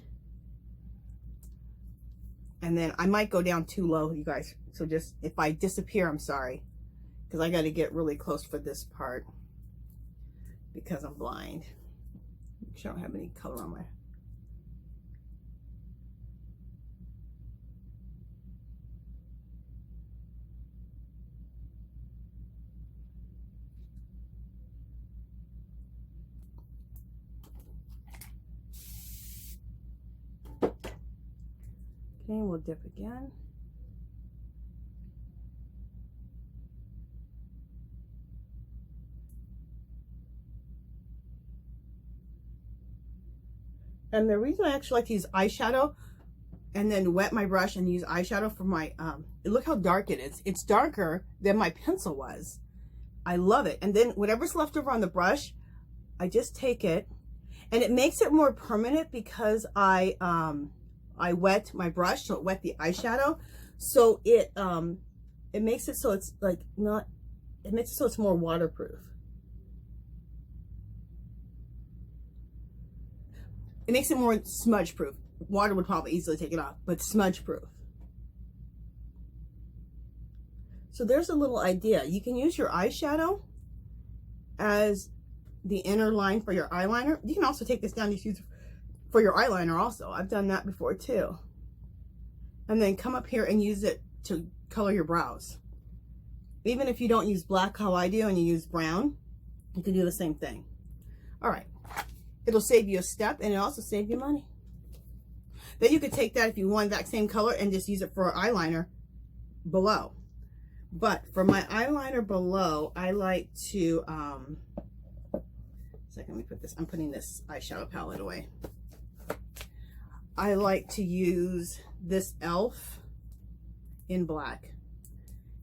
S1: And then I might go down too low, you guys. So just, if I disappear, I'm sorry, because I got to get really close for this part because I'm blind. Make sure I don't have any color on my. Okay, we'll dip again. And the reason I actually like to use eyeshadow and then wet my brush and use eyeshadow for my, look how dark it is. It's darker than my pencil was. I love it. And then whatever's left over on the brush, I just take it, and it makes it more permanent because I wet my brush, so it wet the eyeshadow. So it makes it so it's like not, it makes it so it's more waterproof. It makes it more smudge proof. Water would probably easily take it off, but smudge proof. So there's a little idea. You can use your eyeshadow as the inner line for your eyeliner. You can also take this down and use it for your eyeliner also. I've done that before too. And then come up here and use it to color your brows. Even if you don't use black how I do and you use brown, you can do the same thing. All right. It'll save you a step, and it'll also save you money. Then you could take that if you want that same color and just use it for eyeliner below. But for my eyeliner below, I like to, second, let me put this, I'm putting this eyeshadow palette away. I like to use this e.l.f. in black.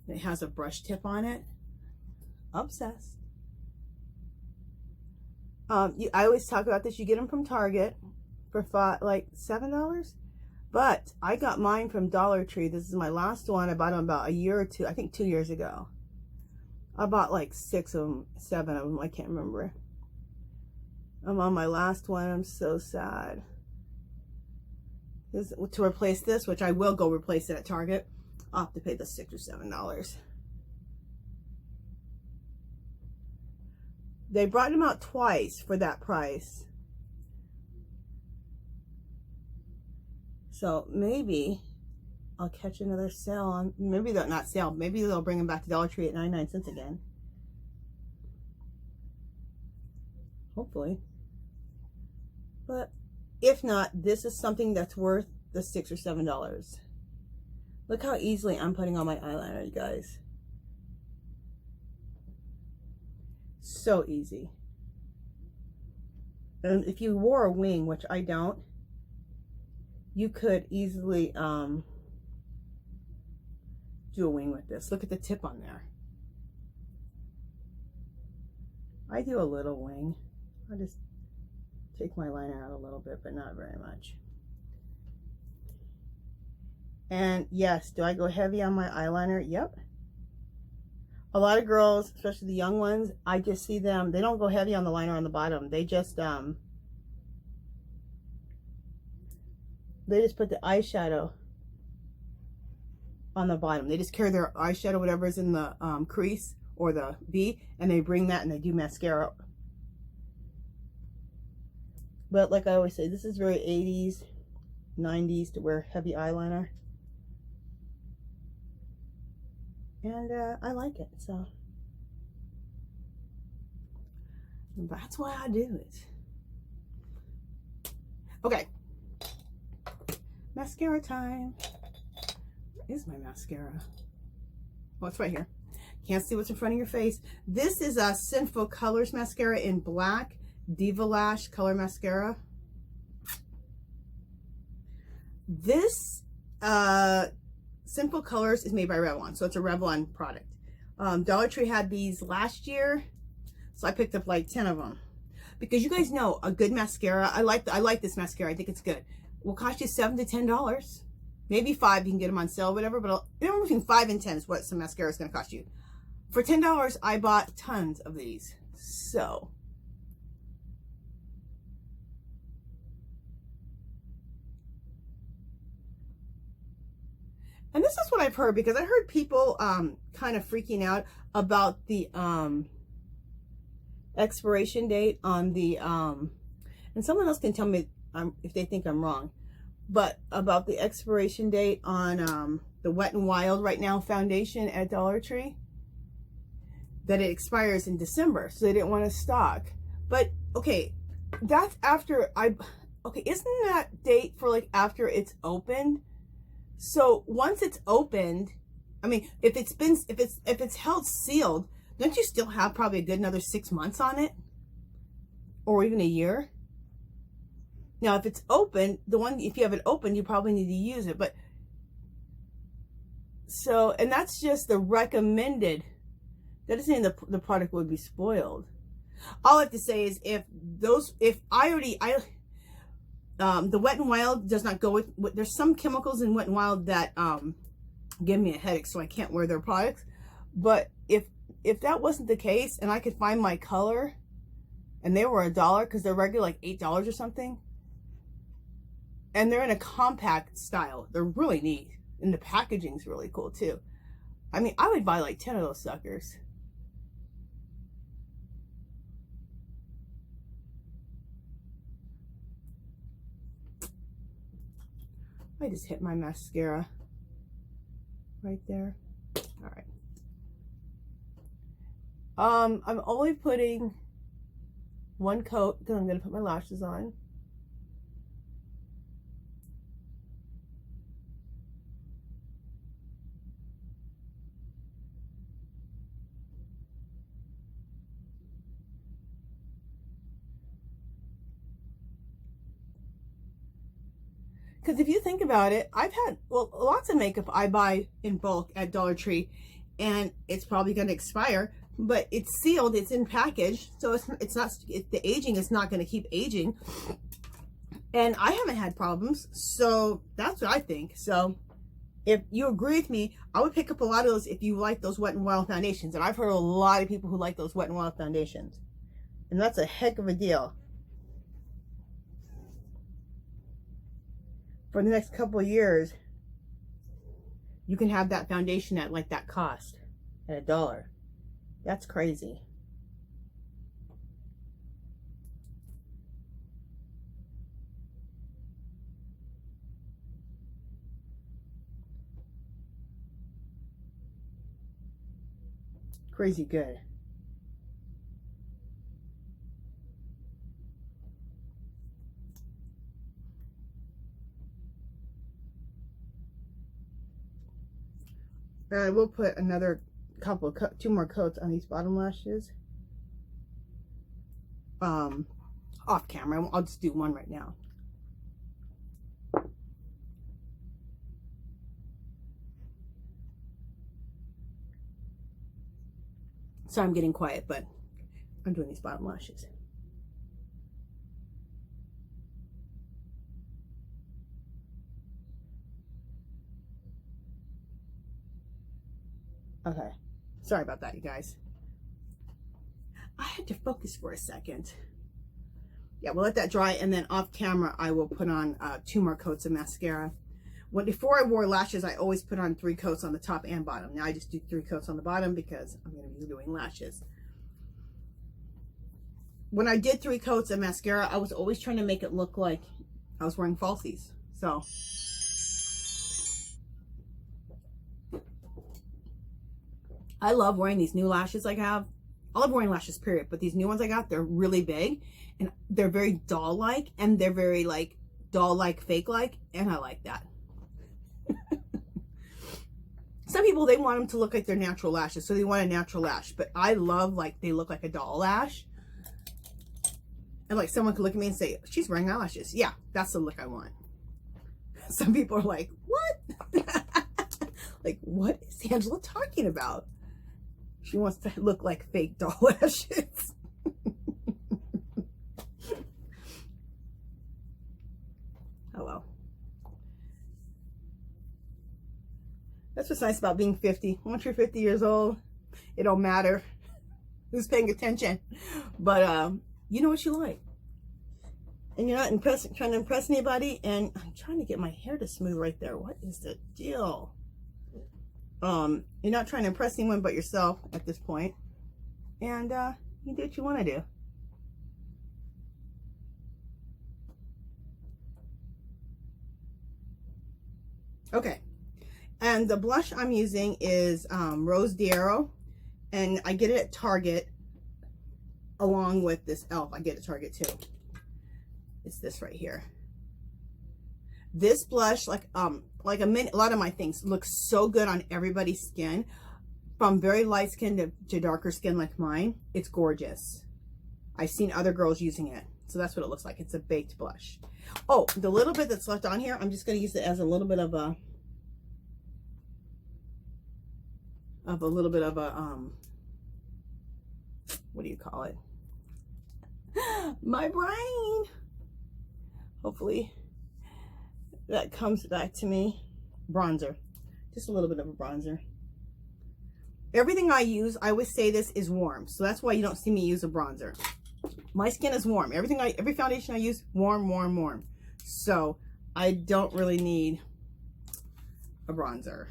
S1: It has a brush tip on it. Obsessed. I always talk about this. You get them from Target for like $7, But I got mine from Dollar Tree. This is my last one. I bought them about a year or two, I think 2 years ago. I bought like 6 of them, 7 of them, I can't remember. I'm on my last one. I'm so sad. To replace this, which I will go replace it at Target, I'll have to pay the $6 or $7. They brought them out twice for that price. So maybe I'll catch another sale on, maybe they'll not sale, maybe they'll bring them back to Dollar Tree at 99 cents again. Hopefully. But if not, this is something that's worth the $6 or $7. Look how easily I'm putting on my eyeliner, you guys. So easy. And if you wore a wing, which I don't, you could easily do a wing with this. Look at the tip on there. I do a little wing. I just take my liner out a little bit, but not very much. And yes, do I go heavy on my eyeliner? Yep. A lot of girls, especially the young ones, I just see them, they don't go heavy on the liner on the bottom. They just put the eyeshadow on the bottom. They just carry their eyeshadow, whatever's in the crease or the V, and they bring that and they do mascara. But like I always say, this is very 80s, 90s to wear heavy eyeliner. And I like it, so that's why I do it. Okay, mascara time. Where is my mascara? Oh, it's right here. Can't see what's in front of your face. This is a Sinful Colors mascara in black, Diva Lash color mascara. This Sinful Colors is made by Revlon, so it's a Revlon product. Dollar Tree had these last year, so I picked up like 10 of them. Because you guys know a good mascara, I like this mascara, I think it's good, will cost you $7 to $10. Maybe $5, you can get them on sale or whatever, but between $5 and $10 is what some mascara is going to cost you. For $10, I bought tons of these. So and this is what I've heard, because I heard people kind of freaking out about the expiration date on the, and someone else can tell me if they think I'm wrong, but about the expiration date on the Wet n Wild Right Now foundation at Dollar Tree, that it expires in December, so they didn't want to stock. But okay, that's after okay, isn't that date for like after it's opened? So once it's opened, I mean, if it's held sealed, don't you still have probably a good another 6 months on it, or even a year? Now, if it's open, if you have it open, you probably need to use it. But so, and that's just the recommended. That doesn't mean the product would be spoiled. All I have to say is the Wet n Wild does not go with, there's some chemicals in Wet n Wild that give me a headache, so I can't wear their products. But if that wasn't the case, and I could find my color, and they were $1, because they're regular like $8 or something, and they're in a compact style, they're really neat, and the packaging's really cool too. I mean, I would buy like 10 of those suckers. I just hit my mascara right there. All right. I'm only putting one coat because I'm going to put my lashes on. Because if you think about it, I've had, well, lots of makeup I buy in bulk at Dollar Tree, and it's probably going to expire, but it's sealed, it's in package, so the aging is not going to keep aging. And I haven't had problems. So that's what I think. So if you agree with me, I would pick up a lot of those if you like those Wet n Wild foundations. And I've heard a lot of people who like those Wet n Wild foundations. And that's a heck of a deal. For the next couple of years, you can have that foundation at like that cost, at $1. That's crazy. Crazy good. And we'll put another couple, 2 more coats on these bottom lashes. Off camera. I'll just do one right now. So I'm getting quiet, but I'm doing these bottom lashes. Okay, sorry about that, you guys. I had to focus for a second. Yeah, we'll let that dry, and then off camera I will put on 2 more coats of mascara. Before I wore lashes, I always put on 3 coats on the top and bottom. Now I just do 3 coats on the bottom because I'm going to be doing lashes. When I did 3 coats of mascara, I was always trying to make it look like I was wearing falsies. So I love wearing these new lashes I have. I love wearing lashes, period. But these new ones I got, they're really big. And they're very doll-like. And they're very, like, doll-like, fake-like. And I like that. Some people, they want them to look like they're natural lashes. So they want a natural lash. But I love, like, they look like a doll lash. And, like, someone could look at me and say, she's wearing eyelashes. Yeah, that's the look I want. Some people are like, what? Like, what is Angela talking about? She wants to look like fake doll lashes. Oh well. That's what's nice about being 50. Once you're 50 years old, it don't matter who's paying attention. But you know what you like. And you're not trying to impress anybody. And I'm trying to get my hair to smooth right there. What is the deal? You're not trying to impress anyone but yourself at this point. And you do what you want to do. Okay. And the blush I'm using is Rose D'Oro. And I get it at Target along with this e.l.f. I get it at Target too. It's this right here. This blush, like a lot of my things look so good on everybody's skin, from very light skin to darker skin like mine. It's gorgeous. I've seen other girls using it, so that's what it looks like. It's a baked blush. Oh, the little bit that's left on here, I'm just going to use it as a little bit of a what do you call it? My brain. Hopefully that comes back to me. Bronzer. Just a little bit of a bronzer. Everything I use, I always say this, is warm. So that's why you don't see me use a bronzer. My skin is warm. Every foundation I use, warm, warm, warm. So I don't really need a bronzer.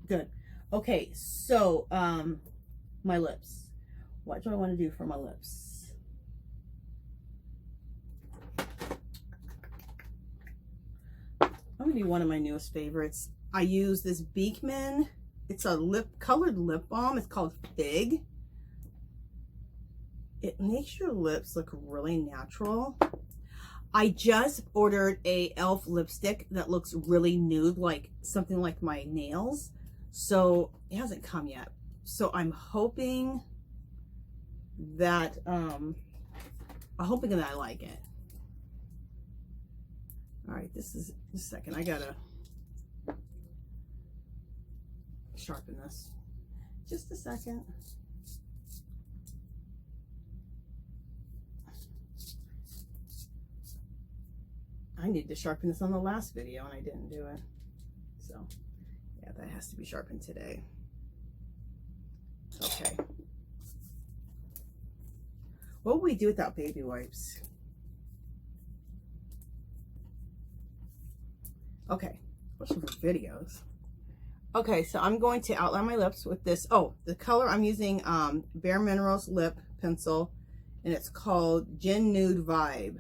S1: Good. Okay, so my lips. What do I want to do for my lips? I'm gonna do one of my newest favorites. I use this BEEKMAN. It's a colored lip balm. It's called Fig. It makes your lips look really natural. I just ordered a e.l.f. lipstick that looks really nude, like something like my nails. So it hasn't come yet. So I'm hoping that I like it. All right, just a second. I gotta sharpen this. Just a second. I needed to sharpen this on the last video and I didn't do it. So yeah, that has to be sharpened today. Okay. What would we do without baby wipes? Okay, especially for videos. Okay, so I'm going to outline my lips with this. Oh, the color I'm using, Bare Minerals lip pencil, and it's called Gin Nude Vibe.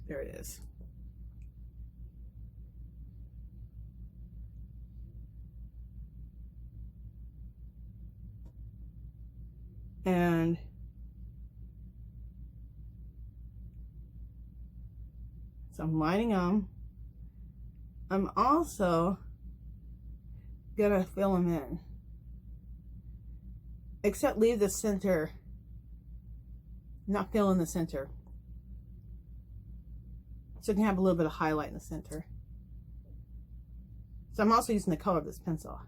S1: There it is. And so I'm lining them. I'm also gonna fill them in, except leave the center, not fill in the center, so you can have a little bit of highlight in the center. So I'm also using the color of this pencil.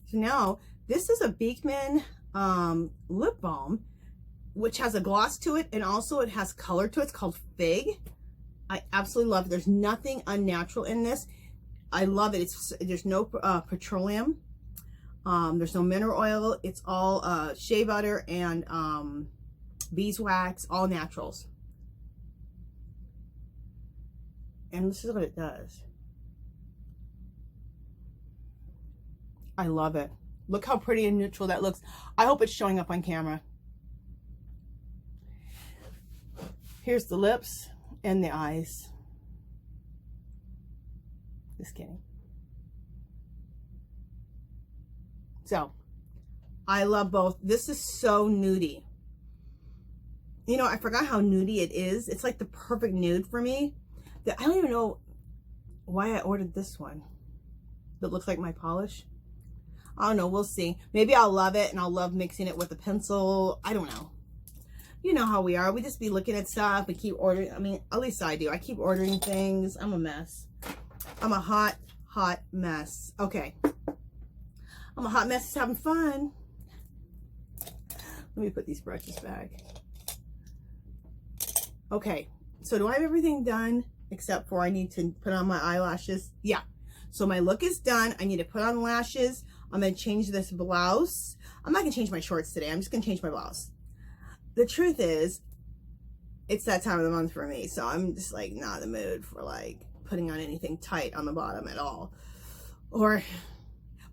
S1: So now, this is a BEEKMAN lip balm, which has a gloss to it, and also it has color to it. It's called Fig. I absolutely love it. There's nothing unnatural in this. I love it. There's no petroleum. There's no mineral oil. It's all shea butter and beeswax, all naturals. And this is what it does. I love it. Look how pretty and neutral that looks. I hope it's showing up on camera. Here's the lips and the eyes. Just kidding. So, I love both. This is so nudie. You know, I forgot how nudie it is. It's like the perfect nude for me. I don't even know why I ordered this one that looks like my polish. I don't know, we'll see. Maybe I'll love it and I'll love mixing it with a pencil. I don't know. You know how we are. We just be looking at stuff and keep ordering. I mean, at least I do. I keep ordering things. I'm a mess. I'm a hot mess. Okay. I'm a hot mess just having fun. Let me put these brushes back. Okay. So do I have everything done except for I need to put on my eyelashes? Yeah. So my look is done. I need to put on lashes. I'm going to change this blouse. I'm not going to change my shorts today. I'm just going to change my blouse. The truth is, it's that time of the month for me. So I'm just like not in the mood for like putting on anything tight on the bottom at all. But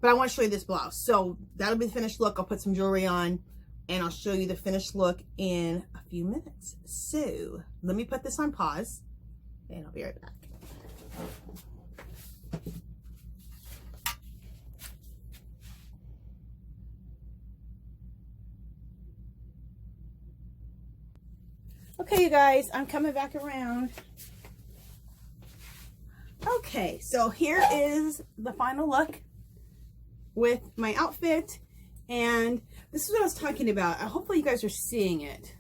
S1: I want to show you this blouse. So that'll be the finished look. I'll put some jewelry on and I'll show you the finished look in a few minutes. So let me put this on pause and I'll be right back. Okay, you guys, I'm coming back around. Okay, so here is the final look with my outfit, and this is what I was talking about. Hopefully you guys are seeing it.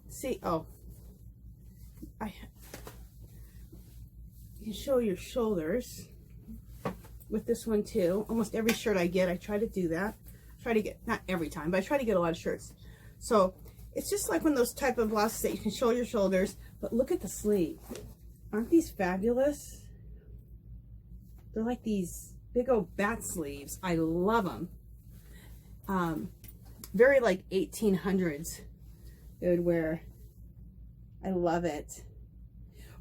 S1: See, oh, you can show your shoulders with this one too. Almost every shirt I get, I try to do that. Try to get, not every time, but I try to get a lot of shirts. So it's just like one of those type of blouses that you can show your shoulders, but look at the sleeve. Aren't these fabulous? They're like these big old bat sleeves. I love them. Very like 1800s they would wear. I love it.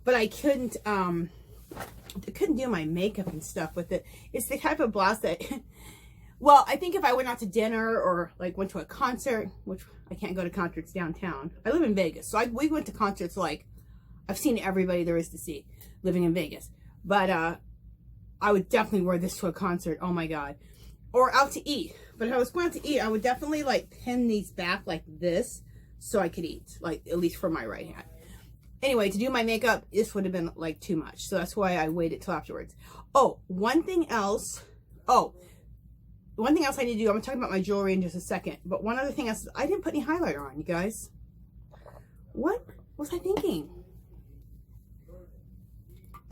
S1: But I couldn't do my makeup and stuff with it. It's the type of blouse that well, I think if I went out to dinner or like went to a concert, which I can't go to concerts downtown. I live in Vegas, so we went to concerts like I've seen everybody there is to see living in Vegas. But I would definitely wear this to a concert. Oh my God. Or out to eat. But if I was going out to eat, I would definitely like pin these back like this so I could eat, like at least for my right hand. Anyway, to do my makeup, this would have been like too much. So that's why I waited till afterwards. Oh, one thing else I need to do, I'm going to talk about my jewelry in just a second, but one other thing else, I didn't put any highlighter on, you guys. What was I thinking?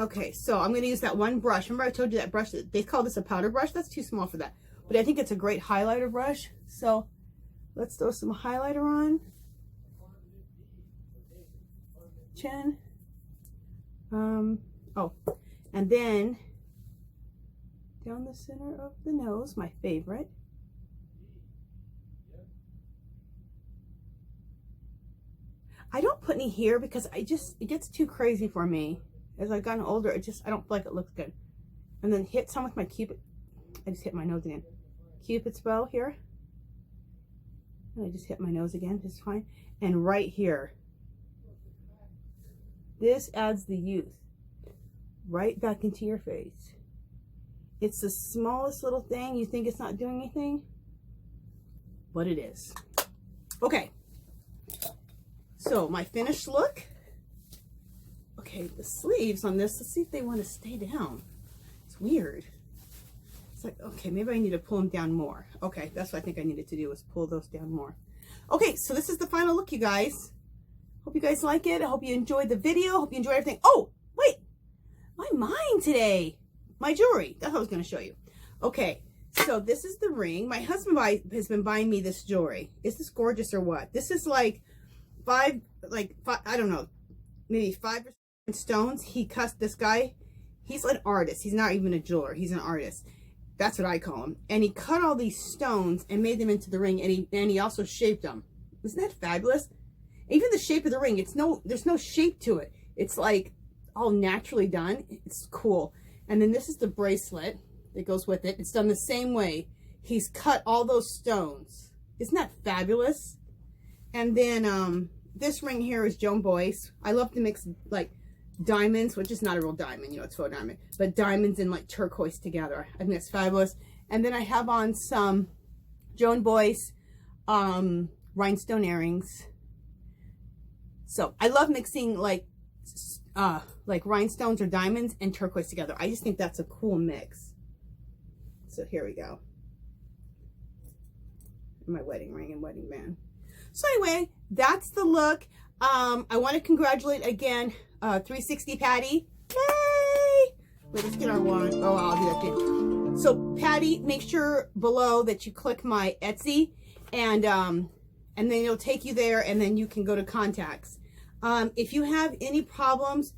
S1: Okay, so I'm going to use that one brush. Remember I told you that brush, they call this a powder brush? That's too small for that. But I think it's a great highlighter brush. So let's throw some highlighter on. Chin. Oh, and then down the center of the nose, my favorite. I don't put any here because it gets too crazy for me. As I've gotten older, I don't feel like it looks good. And then hit some with my Cupid. I just hit my nose again. Cupid's bow here. And I just hit my nose again, just fine. And right here. This adds the youth right back into your face. It's the smallest little thing. You think it's not doing anything, but it is. Okay. So my finished look. Okay, the sleeves on this, let's see if they want to stay down. It's weird. It's like, okay, maybe I need to pull them down more. Okay, that's what I think I needed to do, was pull those down more. Okay, so this is the final look, you guys. Hope you guys like it. I hope you enjoyed the video. Hope you enjoyed everything. Oh, wait, my mind today. My jewelry, that's what I was going to show you. Okay, so this is the ring. My husband has been buying me this jewelry. Is this gorgeous or what? This is like five, I don't know, maybe 5 stones. He cut this guy. He's an artist. He's not even a jeweler. He's an artist. That's what I call him. And he cut all these stones and made them into the ring, and he also shaped them. Isn't that fabulous? Even the shape of the ring, there's no shape to it. It's like all naturally done. It's cool. And then this is the bracelet that goes with it. It's done the same way. He's cut all those stones. Isn't that fabulous? And then this ring here is Joan BOYCE. I love to mix like diamonds, which is not a real diamond, you know, it's faux diamond, but diamonds and like turquoise together. I think it's fabulous. And then I have on some Joan BOYCE rhinestone earrings. So I love mixing like rhinestones or diamonds and turquoise together. I just think that's a cool mix. So here we go. My wedding ring and wedding band. So anyway, that's the look. I want to congratulate again 360 Patty. Yay! Wait, let's get our wand. Oh, I'll do that too. So Patty, make sure below that you click my Etsy, and then it'll take you there, and then you can go to contacts. If you have any problems,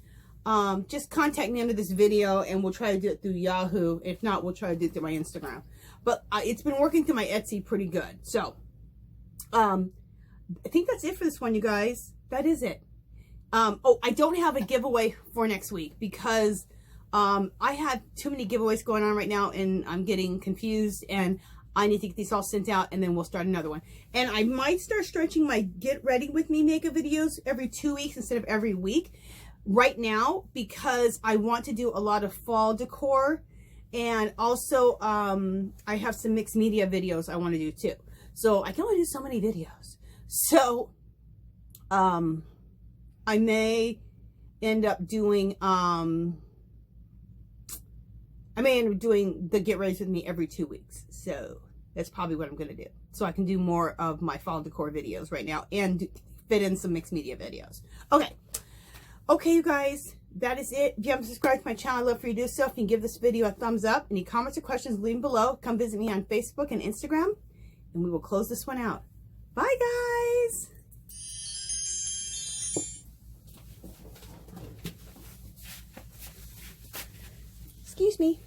S1: just contact me under this video, and we'll try to do it through Yahoo. If not, we'll try to do it through my Instagram. But it's been working through my Etsy pretty good. So I think that's it for this one, you guys. That is it. Oh, I don't have a giveaway for next week because I had too many giveaways going on right now, and I'm getting confused, and I need to get these all sent out, and then we'll start another one. And I might start stretching my Get Ready With Me makeup videos every 2 weeks instead of every week right now, because I want to do a lot of fall decor, and also I have some mixed media videos I want to do too. So I can only do so many videos. So I may end up doing the Get Ready With Me every 2 weeks. So that's probably what I'm going to do. So I can do more of my fall decor videos right now and fit in some mixed media videos. Okay. Okay, you guys, that is it. If you haven't subscribed to my channel, I'd love for you to do so. If you can give this video a thumbs up. Any comments or questions, leave them below. Come visit me on Facebook and Instagram, and we will close this one out. Bye, guys. Excuse me.